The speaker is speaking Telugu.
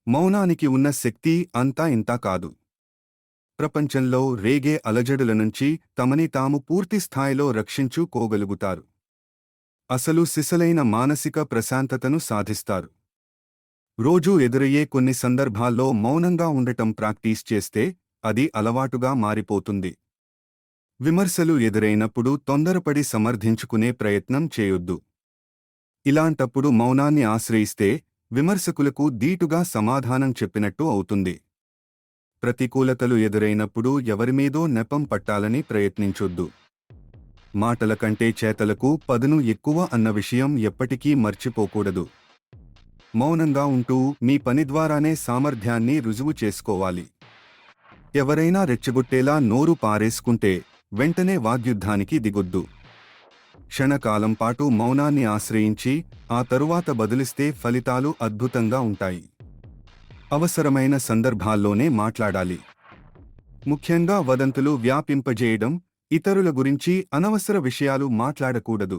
మౌనానికి ఉన్న శక్తి అంతా ఇంతా కాదు. ప్రపంచంలో రేగే అలజడుల నుంచి తమని తాము పూర్తి స్థాయిలో రక్షించుకోగలుగుతారు. అసలు సిసలైన మానసిక ప్రశాంతతను సాధిస్తారు. రోజూ ఎదురయ్యే కొన్ని సందర్భాల్లో మౌనంగా ఉండటం ప్రాక్టీస్ చేస్తే అది అలవాటుగా మారిపోతుంది. విమర్శలు ఎదురైనప్పుడు తొందరపడి సమర్థించుకునే ప్రయత్నం చేయొద్దు. ఇలాంటప్పుడు మౌనాన్ని ఆశ్రయిస్తే విమర్శకులకు దీటుగా సమాధానం చెప్పినట్టు అవుతుంది. ప్రతికూలతలు ఎదురైనప్పుడు ఎవరిమీదో నెపం పట్టాలని ప్రయత్నించొద్దు. మాటల కంటే చేతలకు పదును ఎక్కువ అన్న విషయం ఎప్పటికీ మర్చిపోకూడదు. మౌనంగా ఉంటూ మీ పని ద్వారానే సామర్థ్యాన్ని రుజువు చేసుకోవాలి. ఎవరైనా రెచ్చగొట్టేలా నోరు పారేసుకుంటే వెంటనే వాగ్యుద్ధానికి దిగొద్దు. క్షణకాలం పాటు మౌనాన్ని ఆశ్రయించి ఆ తరువాత బదులిస్తే ఫలితాలు అద్భుతంగా ఉంటాయి. అవసరమైన సందర్భాల్లోనే మాట్లాడాలి. ముఖ్యంగా వదంతులు వ్యాపింపజేయడం, ఇతరుల గురించి అనవసర విషయాలు మాట్లాడకూడదు.